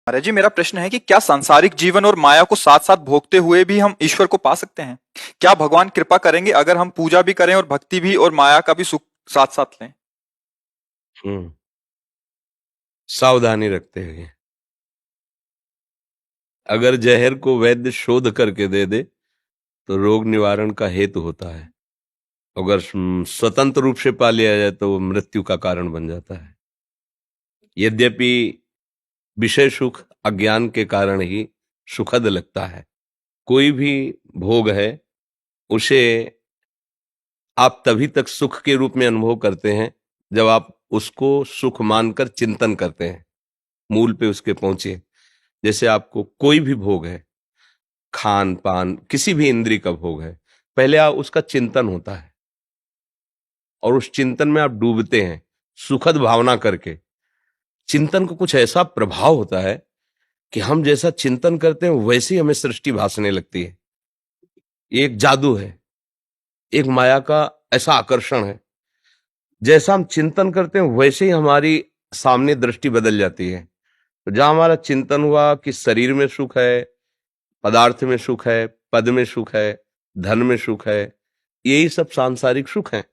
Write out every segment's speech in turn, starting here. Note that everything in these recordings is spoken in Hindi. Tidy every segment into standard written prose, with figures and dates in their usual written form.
महाराज जी, मेरा प्रश्न है कि क्या सांसारिक जीवन और माया को साथ साथ भोगते हुए भी हम ईश्वर को पा सकते हैं? क्या भगवान कृपा करेंगे अगर हम पूजा भी करें और भक्ति भी और माया का भी सुख साथ साथ लें? हम्म सावधानी रखते हुए, अगर जहर को वैद्य शोध करके दे दे तो रोग निवारण का हेतु होता है। अगर स्वतंत्र रूप से पा लिया जाए तो वो मृत्यु का कारण बन जाता है। यद्यपि विषय सुख अज्ञान के कारण ही सुखद लगता है। कोई भी भोग है, उसे आप तभी तक सुख के रूप में अनुभव करते हैं जब आप उसको सुख मानकर चिंतन करते हैं, मूल पे उसके पहुंचे। जैसे आपको कोई भी भोग है, खान पान किसी भी इंद्रिय का भोग है, पहले आप उसका चिंतन होता है और उस चिंतन में आप डूबते हैं सुखद भावना करके। चिंतन को कुछ ऐसा प्रभाव होता है कि हम जैसा चिंतन करते हैं वैसे ही हमें सृष्टि भासने लगती है। ये एक जादू है, एक माया का ऐसा आकर्षण है। जैसा हम चिंतन करते हैं वैसे ही हमारी सामने दृष्टि बदल जाती है। तो जहां हमारा चिंतन हुआ कि शरीर में सुख है, पदार्थ में सुख है, पद में सुख है, धन में सुख है, यही सब सांसारिक सुख है।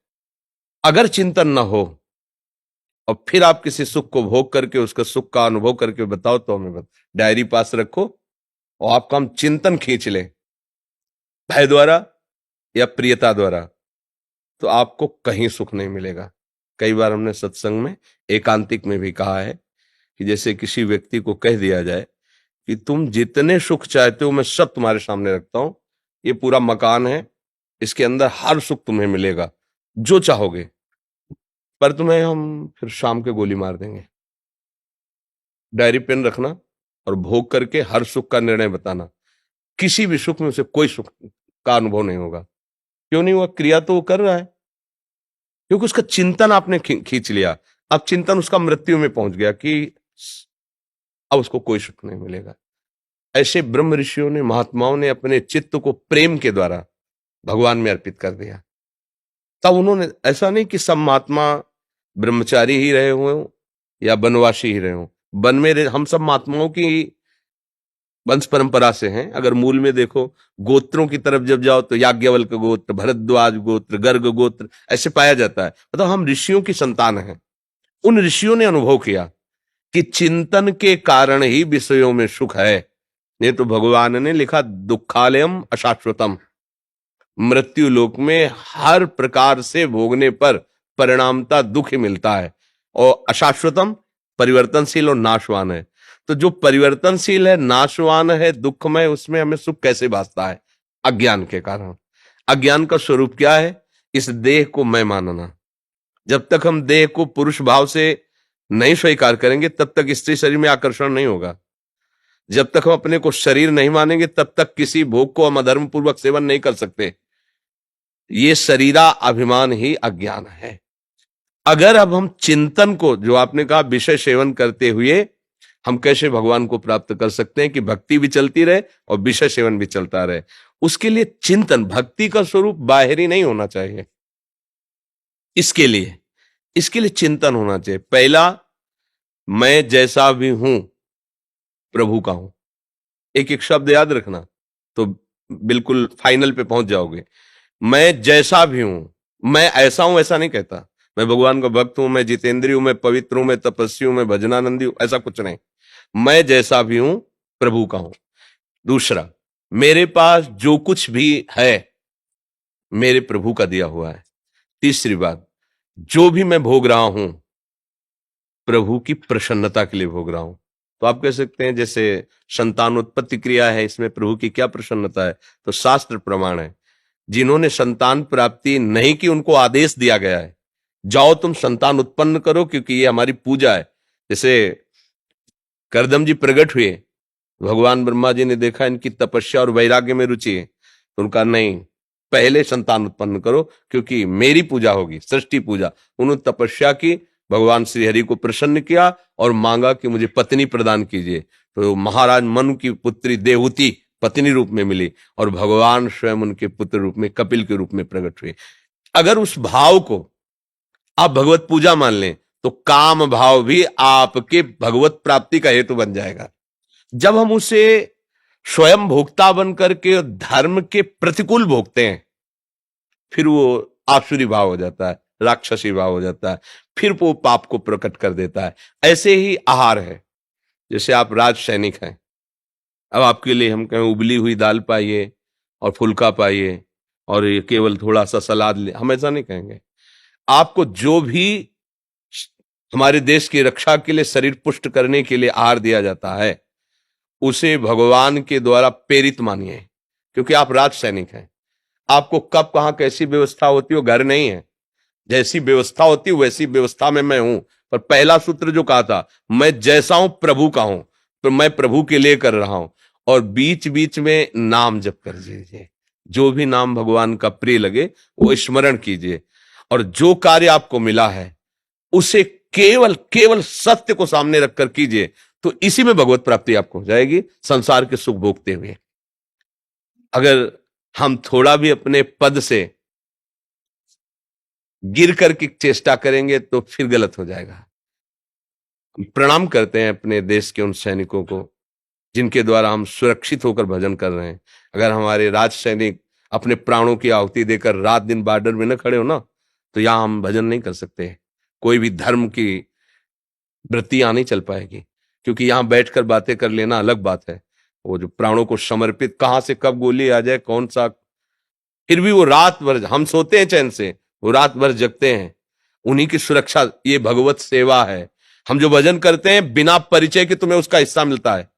अगर चिंतन ना हो और फिर आप किसी सुख को भोग करके उसका सुख का अनुभव करके बताओ तो हमें डायरी पास रखो और आपका हम चिंतन खींच लें भय द्वारा या प्रियता द्वारा, तो आपको कहीं सुख नहीं मिलेगा। कई बार हमने सत्संग में एकांतिक में भी कहा है कि जैसे किसी व्यक्ति को कह दिया जाए कि तुम जितने सुख चाहते हो मैं सब तुम्हारे सामने रखता हूं, ये पूरा मकान है, इसके अंदर हर सुख तुम्हें मिलेगा जो चाहोगे, पर तुम्हें हम फिर शाम के गोली मार देंगे। डायरी पेन रखना और भोग करके हर सुख का निर्णय बताना। किसी भी सुख में उसे कोई सुख का अनुभव नहीं होगा। क्यों नहीं हुआ? क्रिया तो वो कर रहा है, क्योंकि उसका चिंतन आपने खींच लिया। अब चिंतन उसका मृत्यु में पहुंच गया कि अब उसको कोई सुख नहीं मिलेगा। ऐसे ब्रह्म ऋषियों ने, महात्माओं ने अपने चित्त को प्रेम के द्वारा भगवान में अर्पित कर दिया। तब उन्होंने, ऐसा नहीं कि सब महात्मा ब्रह्मचारी ही रहे हुए हों या वनवासी ही रहे हों। वन में हम सब महात्माओं की वंश परंपरा से हैं। अगर मूल में देखो, गोत्रों की तरफ जब जाओ तो याज्ञवल्क गोत्र, भरद्वाज गोत्र, गर्ग गोत्र ऐसे पाया जाता है। मतलब हम ऋषियों की संतान हैं। उन ऋषियों ने अनुभव किया कि चिंतन के कारण ही विषयों में सुख है। नहीं तो भगवान ने लिखा दुखालयम अशाश्वतम, मृत्यु लोक में हर प्रकार से भोगने पर परिणामता दुख ही मिलता है। और अशाश्वतम परिवर्तनशील और नाशवान है। तो जो परिवर्तनशील है, नाशवान है, दुखमय, उसमें हमें सुख कैसे भासता है? अज्ञान के कारण। अज्ञान का स्वरूप क्या है? इस देह को मैं मानना। जब तक हम देह को पुरुष भाव से नहीं स्वीकार करेंगे तब तक स्त्री शरीर में आकर्षण नहीं होगा। जब तक हम अपने को शरीर नहीं मानेंगे तब तक किसी भोग को हम अधर्म पूर्वक सेवन नहीं कर सकते। ये शरीरा अभिमान ही अज्ञान है। अगर अब हम चिंतन को, जो आपने कहा विषय सेवन करते हुए हम कैसे भगवान को प्राप्त कर सकते हैं कि भक्ति भी चलती रहे और विषय सेवन भी चलता रहे, उसके लिए चिंतन, भक्ति का स्वरूप बाहरी नहीं होना चाहिए। इसके लिए चिंतन होना चाहिए। पहला, मैं जैसा भी हूं प्रभु का हूं। एक एक शब्द याद रखना तो बिल्कुल फाइनल पे पहुंच जाओगे। मैं जैसा भी हूं, मैं ऐसा हूं ऐसा नहीं कहता। मैं भगवान का भक्त हूं, मैं जितेंद्रिय हूं, मैं पवित्र हूं, मैं तपस्वी हूं, मैं भजनानंदी हूं, ऐसा कुछ नहीं। मैं जैसा भी हूं प्रभु का हूं। दूसरा, मेरे पास जो कुछ भी है मेरे प्रभु का दिया हुआ है। तीसरी बात, जो भी मैं भोग रहा हूं प्रभु की प्रसन्नता के लिए भोग रहा हूं। तो आप कह सकते हैं जैसे संतान उत्पत्ति क्रिया है, इसमें प्रभु की क्या प्रसन्नता है? तो शास्त्र प्रमाण है। जिन्होंने संतान प्राप्ति नहीं की उनको आदेश दिया गया है, जाओ तुम संतान उत्पन्न करो क्योंकि ये हमारी पूजा है। जैसे करदम जी प्रकट हुए, भगवान ब्रह्मा जी ने देखा इनकी तपस्या और वैराग्य में रुचि है, तो उनका नहीं, पहले संतान उत्पन्न करो क्योंकि मेरी पूजा होगी, सृष्टि पूजा। उन्होंने तपस्या की, भगवान श्रीहरि को प्रसन्न किया और मांगा कि मुझे पत्नी प्रदान कीजिए। तो महाराज मनु की पुत्री देवहूति पत्नी रूप में मिली और भगवान स्वयं उनके पुत्र रूप में, कपिल के रूप में प्रकट हुए। अगर उस भाव को आप भगवत पूजा मान लें तो काम भाव भी आपके भगवत प्राप्ति का हेतु बन जाएगा। जब हम उसे स्वयं भोक्ता बन करके धर्म के प्रतिकूल भोगते हैं, फिर वो आसुरी भाव हो जाता है, राक्षसी भाव हो जाता है, फिर वो पाप को प्रकट कर देता है। ऐसे ही आहार है। जैसे आप राज सैनिक हैं, अब आपके लिए हम कहें उबली हुई दाल पाइए और फुल्का पाइए और ये केवल थोड़ा सा सलाद ले, हम ऐसा नहीं कहेंगे। आपको जो भी हमारे देश की रक्षा के लिए, शरीर पुष्ट करने के लिए आहार दिया जाता है, उसे भगवान के द्वारा प्रेरित मानिए, क्योंकि आप राज सैनिक हैं। आपको कब कहां कैसी व्यवस्था होती है वो घर नहीं है। जैसी व्यवस्था होती है वैसी व्यवस्था में मैं हूं। पर पहला सूत्र जो कहा था, मैं जैसा हूं प्रभु का हूं, तो मैं प्रभु के लिए कर रहा हूं। और बीच बीच में नाम जप कर लीजिए, जो भी नाम भगवान का प्रिय लगे वो स्मरण कीजिए। और जो कार्य आपको मिला है उसे केवल केवल सत्य को सामने रखकर कीजिए, तो इसी में भगवत प्राप्ति आपको हो जाएगी, संसार के सुख भोगते हुए। अगर हम थोड़ा भी अपने पद से गिर करके चेष्टा करेंगे तो फिर गलत हो जाएगा। प्रणाम करते हैं अपने देश के उन सैनिकों को जिनके द्वारा हम सुरक्षित होकर भजन कर रहे हैं। अगर हमारे राज सैनिक अपने प्राणों की आहुति देकर रात दिन बॉर्डर में न खड़े हो ना, तो यहां हम भजन नहीं कर सकते। कोई भी धर्म की वृत्ति यहां नहीं चल पाएगी, क्योंकि यहां बैठकर बातें कर लेना अलग बात है। वो जो प्राणों को समर्पित, कहां से कब गोली आ जाए, कौन सा, फिर भी वो रात भर, हम सोते हैं चैन से, वो रात भर जगते हैं। उन्हीं की सुरक्षा, ये भगवत सेवा है। हम जो भजन करते हैं बिना परिचय के तुम्हें उसका हिस्सा मिलता है।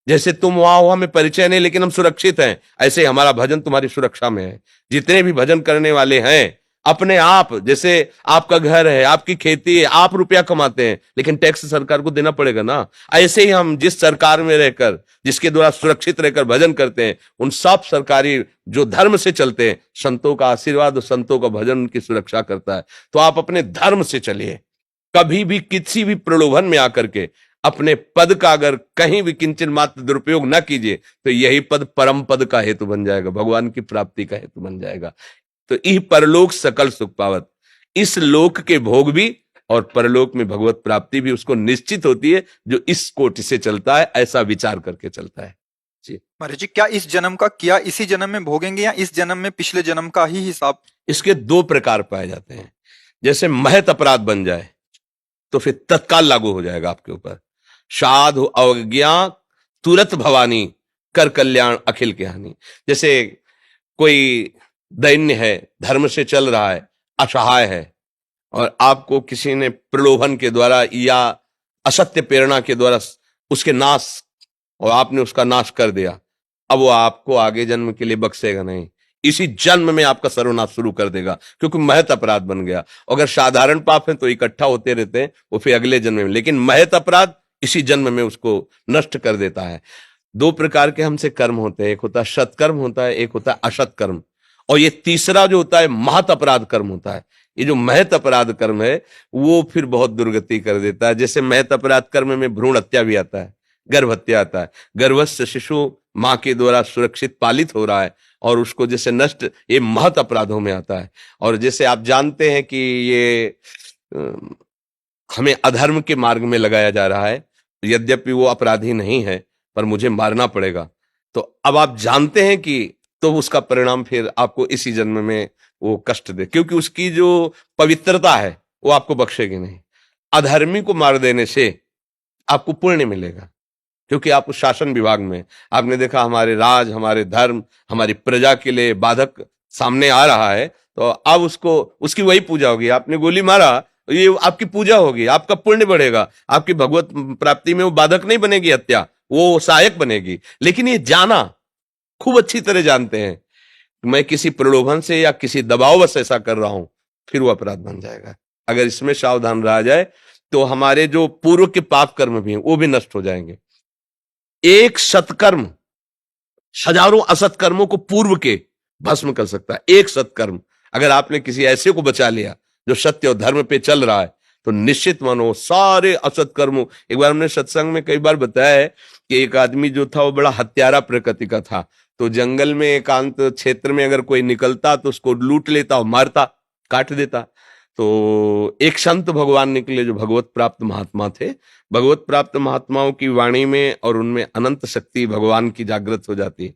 जैसे तुम वहां हो, हमें परिचय नहीं लेकिन हम सुरक्षित हैं, ऐसे हमारा भजन तुम्हारी सुरक्षा में है। जितने भी भजन करने वाले हैं अपने आप, जैसे आपका घर है, आपकी खेती है, आप रुपया कमाते हैं लेकिन टैक्स सरकार को देना पड़ेगा ना। ऐसे ही हम जिस सरकार में रहकर, जिसके द्वारा सुरक्षित रहकर भजन करते हैं, उन सब सरकारी जो धर्म से चलते हैं, संतों का आशीर्वाद और संतों का भजन उनकी सुरक्षा करता है। तो आप अपने धर्म से चलिए, कभी भी किसी भी प्रलोभन में आकर के अपने पद का अगर कहीं भी किंचन मात्र दुरुपयोग न कीजिए, तो यही पद परम पद का हेतु बन जाएगा, भगवान की प्राप्ति का हेतु बन जाएगा। तो इह परलोक सकल सुख पावत, इस लोक के भोग भी और परलोक में भगवत प्राप्ति भी उसको निश्चित होती है, जो इस कोटि से चलता है, ऐसा विचार करके चलता है। जी महाराज जी, क्या इस जन्म का किया इसी जन्म में भोगेंगे या इस जन्म में पिछले जन्म का ही हिसाब? इसके दो प्रकार पाए जाते हैं। जैसे महत अपराध बन जाए तो फिर तत्काल लागू हो जाएगा आपके ऊपर, साधु अवज्ञा तुरत भवानी, कर कल्याण अखिल के हानि। जैसे कोई दैन्य है, धर्म से चल रहा है, असहाय है, और आपको किसी ने प्रलोभन के द्वारा या असत्य प्रेरणा के द्वारा उसके नाश, और आपने उसका नाश कर दिया, अब वो आपको आगे जन्म के लिए बख्शेगा नहीं, इसी जन्म में आपका सर्वनाश शुरू कर देगा, क्योंकि महत अपराध बन गया। अगर साधारण पाप है तो इकट्ठा होते रहते हैं, वो फिर अगले जन्म में, लेकिन महत अपराध इसी जन्म में उसको नष्ट कर देता है। दो प्रकार के हमसे कर्म होते हैं, एक होता है सत्कर्म होता है, एक होता है असत कर्म, और ये तीसरा जो होता है महत अपराध कर्म होता है। ये जो महत अपराध कर्म है वो फिर बहुत दुर्गति कर देता है। जैसे महत अपराध कर्म में भ्रूण हत्या भी आता है, गर्भ हत्या आता है, गर्भस्थ शिशु मां के द्वारा सुरक्षित पालित हो रहा है और उसको जैसे नष्ट, ये महत अपराधों में आता है। और जैसे आप जानते हैं कि ये हमें अधर्म के मार्ग में लगाया जा रहा है, यद्यपि वो अपराधी नहीं है पर मुझे मारना पड़ेगा, तो अब आप जानते हैं कि, तो उसका परिणाम फिर आपको इसी जन्म में वो कष्ट दे, क्योंकि उसकी जो पवित्रता है वो आपको बख्शेगी नहीं। अधर्मी को मार देने से आपको पुण्य मिलेगा, क्योंकि आप उस शासन विभाग में, आपने देखा हमारे राज, हमारे धर्म, हमारी प्रजा के लिए बाधक सामने आ रहा है, तो अब उसको, उसकी वही पूजा होगी। आपने गोली मारा, ये आपकी पूजा होगी, आपका पुण्य बढ़ेगा, आपकी भगवत प्राप्ति में वो बाधक नहीं बनेगी हत्या, वो सहायक बनेगी। लेकिन ये जाना, खूब अच्छी तरह जानते हैं, मैं किसी प्रलोभन से या किसी दबाववश ऐसा कर रहा हूं, फिर वो अपराध बन जाएगा। अगर इसमें सावधान रहा जाए तो हमारे जो पूर्व के पाप कर्म भी हैं वो भी नष्ट हो जाएंगे। एक सत्कर्म हजारों असत्कर्मों को पूर्व के भस्म कर सकता है। एक सत्कर्म, अगर आपने किसी ऐसे को बचा लिया जो सत्य और धर्म पे चल रहा है, तो निश्चित मानो सारे असत्कर्मों। एक बार हमने सत्संग में कई बार बताया है कि एक आदमी जो था वो बड़ा हत्यारा प्रकृति का था, तो जंगल में एकांत क्षेत्र में अगर कोई निकलता तो उसको लूट लेता और मारता, काट देता। तो एक संत भगवान निकले जो भगवत प्राप्त महात्मा थे। भगवत प्राप्त महात्माओं की वाणी में और उनमें अनंत शक्ति भगवान की जागृत हो जाती है।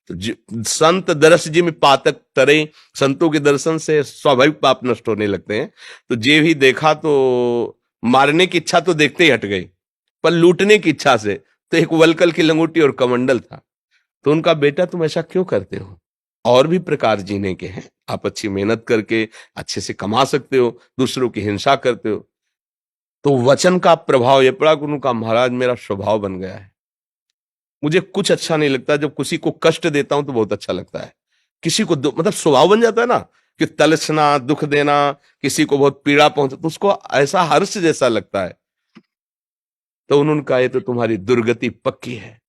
तो संत दरस जी में पातक तरे, संतों के दर्शन से स्वाभाविक पाप नष्ट होने लगते हैं। तो जे भी देखा तो मारने की इच्छा तो देखते ही हट गई, पर लूटने की इच्छा से तो एक वलकल की लंगोटी और कमंडल था। तो उनका बेटा तुम ऐसा क्यों करते हो, और भी प्रकार जीने के हैं, आप अच्छी मेहनत करके अच्छे से कमा सकते हो, दूसरों की हिंसा करते हो। तो वचन का प्रभाव ये पड़ा कि उनका महाराज मेरा स्वभाव बन गया है, मुझे कुछ अच्छा नहीं लगता, जब किसी को कष्ट देता हूं तो बहुत अच्छा लगता है। किसी को मतलब स्वभाव बन जाता है ना कि तलछना, दुख देना, किसी को बहुत पीड़ा पहुंचा तो उसको ऐसा हर्ष जैसा लगता है। तो उन्होंने कहा ये तो तुम्हारी दुर्गति पक्की है,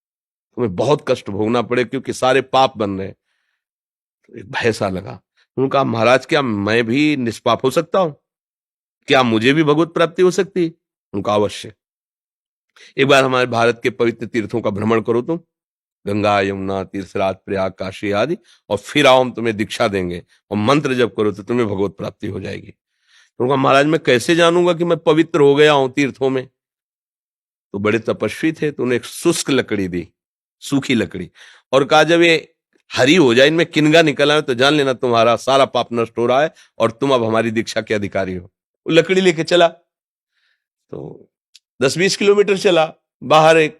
तुम्हें बहुत कष्ट भोगना पड़े क्योंकि सारे पाप बन रहे। तो एक भय सा लगा। उन्होंने कहा महाराज क्या मैं भी निष्पाप हो सकता हूं, क्या मुझे भी भगवत प्राप्ति हो सकती है? उनका अवश्य। एक बार हमारे भारत के पवित्र तीर्थों का भ्रमण करो तुम, गंगा, यमुना, तीर्थराज, प्रयाग, काशी आदि, और फिर आओ हम तुम्हें दीक्षा देंगे और मंत्र जप करो तो तुम्हें भगवत प्राप्ति हो जाएगी। तो उनका महाराज मैं कैसे जानूंगा कि मैं पवित्र हो गया हूं तीर्थों में? तो बड़े तपस्वी थे, तो उन्हें एक शुष्क लकड़ी दी, सूखी लकड़ी, और कहा जब ये हरी हो जाए, इनमें किनगा निकल आए तो जान लेना तुम्हारा सारा पाप नष्ट हो रहा है और तुम अब हमारी दीक्षा के अधिकारी हो। वो लकड़ी लेके चला, तो 10-20 किलोमीटर चला। बाहर एक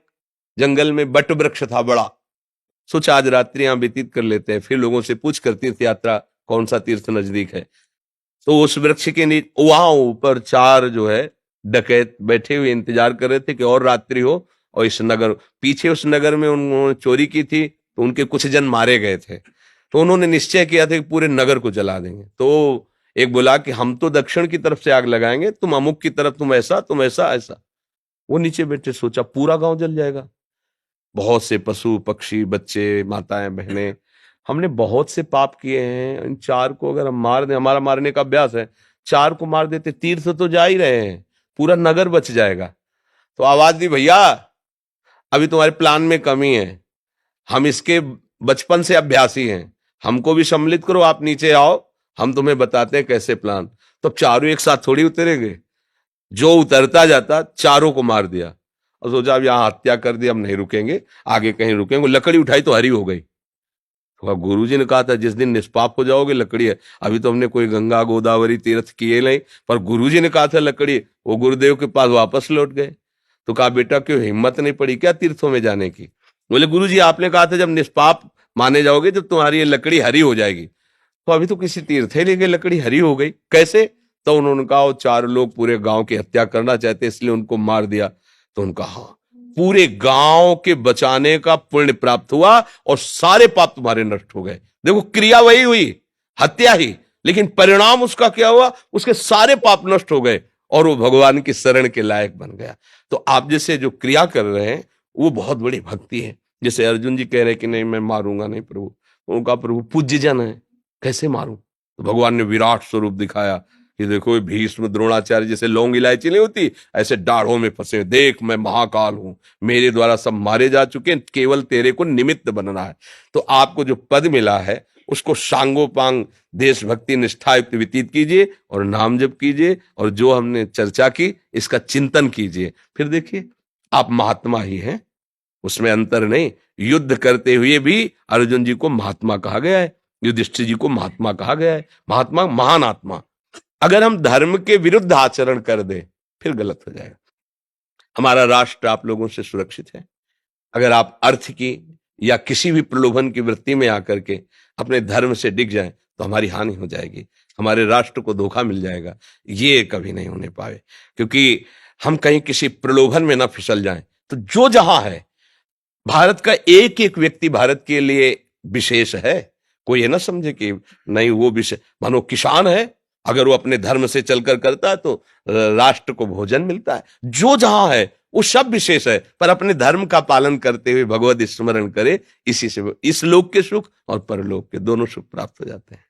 जंगल में बट वृक्ष था बड़ा, सोचा आज रात्रि यहां व्यतीत कर लेते हैं, फिर लोगों से पूछ कर तीर्थ यात्रा कौन सा तीर्थ नजदीक है। तो उस वृक्ष के नीचे वहां ऊपर 4 जो है डकैत बैठे हुए इंतजार कर रहे थे कि और रात्रि हो, और इस नगर पीछे उस नगर में उन्होंने चोरी की थी तो उनके कुछ जन मारे गए थे। तो उन्होंने निश्चय किया था कि पूरे नगर को जला देंगे। तो एक बोला कि हम तो दक्षिण की तरफ से आग लगाएंगे, तुम अमुक की तरफ, तुम ऐसा, तुम ऐसा ऐसा। वो नीचे बैठे, सोचा पूरा गांव जल जाएगा, बहुत से पशु पक्षी, बच्चे, माताएं, बहनें, हमने बहुत से पाप किए हैं, इन 4 को अगर हम मार दें, हमारा मारने का अभ्यास है, 4 को मार देते तीर्थ तो जा ही रहे हैं, पूरा नगर बच जाएगा। तो आवाज दी भैया अभी तुम्हारे प्लान में कमी है, हम इसके बचपन से अभ्यासी हैं, हमको भी सम्मिलित करो, आप नीचे आओ, हम तुम्हें बताते हैं कैसे प्लान। तो 4 एक साथ थोड़ी उतरेंगे, जो उतरता जाता 4 को मार दिया और सोचा अब यहां हत्या कर दी, अब नहीं रुकेंगे, आगे कहीं रुकेंगे। लकड़ी उठाई तो हरी हो गई। तो गुरु जी ने कहा था जिस दिन निष्पाप हो जाओगे लकड़ी है, अभी तो हमने कोई गंगा गोदावरी तीर्थ किए नहीं, पर गुरु जी ने कहा था लकड़ी, वो गुरुदेव के पास वापस लौट गए। तो कहा बेटा क्यों हिम्मत नहीं पड़ी क्या तीर्थों में जाने की? बोले गुरु जी आपने कहा था जब निष्पाप माने जाओगे जब तुम्हारी ये लकड़ी हरी हो जाएगी। तो अभी तो किसी तीर्थ ले गए, लकड़ी हरी हो गई कैसे? तो उन्होंने कहा वो 4 लोग पूरे गांव की हत्या करना चाहते इसलिए उनको मार दिया। तो उनका हाँ, पूरे गांव के बचाने का पुण्य प्राप्त हुआ और सारे पाप तुम्हारे नष्ट हो गए। देखो क्रिया वही हुई, हत्या ही, लेकिन परिणाम उसका क्या हुआ? उसके सारे पाप नष्ट हो गए और वो भगवान की शरण के लायक बन गया। तो आप जैसे जो क्रिया कर रहे हैं वो बहुत बड़ी भक्ति है। जैसे अर्जुन जी कह रहे हैं कि नहीं मैं मारूंगा नहीं प्रभु, उनका प्रभु पूज्य जन है, कैसे मारूं? तो भगवान ने विराट स्वरूप दिखाया कि देखो भीष्म द्रोणाचार्य जैसे लौंग इलायची नहीं होती, ऐसे दाढ़ों में फंसे, देख मैं महाकाल हूं, मेरे द्वारा सब मारे जा चुके, केवल तेरे को निमित्त बनना है। तो आपको जो पद मिला है उसको सांगोपांग देशभक्ति निष्ठायुक्त व्यतीत कीजिए और नाम जप कीजिए, और जो हमने चर्चा की इसका चिंतन कीजिए, फिर देखिए आप महात्मा ही हैं, उसमें अंतर नहीं। युद्ध करते हुए भी अर्जुन जी को महात्मा कहा गया है, युधिष्ठिर जी को महात्मा कहा गया है। महात्मा महान आत्मा। अगर हम धर्म के विरुद्ध आचरण कर दे फिर गलत हो जाएगा। हमारा राष्ट्र आप लोगों से सुरक्षित है। अगर आप अर्थ की या किसी भी प्रलोभन की वृत्ति में आकर के अपने धर्म से डिग जाएं तो हमारी हानि हो जाएगी, हमारे राष्ट्र को धोखा मिल जाएगा। ये कभी नहीं होने पाए, क्योंकि हम कहीं किसी प्रलोभन में ना फिसल जाएं। तो जो जहां है, भारत का एक एक व्यक्ति भारत के लिए विशेष है। कोई ये ना समझे कि नहीं वो विशेष, मानो किसान है, अगर वो अपने धर्म से चलकर करता है तो राष्ट्र को भोजन मिलता है। जो जहां है वो सब विशेष है, पर अपने धर्म का पालन करते हुए भगवत स्मरण करे, इसी से इस लोक के सुख और परलोक के दोनों सुख प्राप्त हो जाते हैं।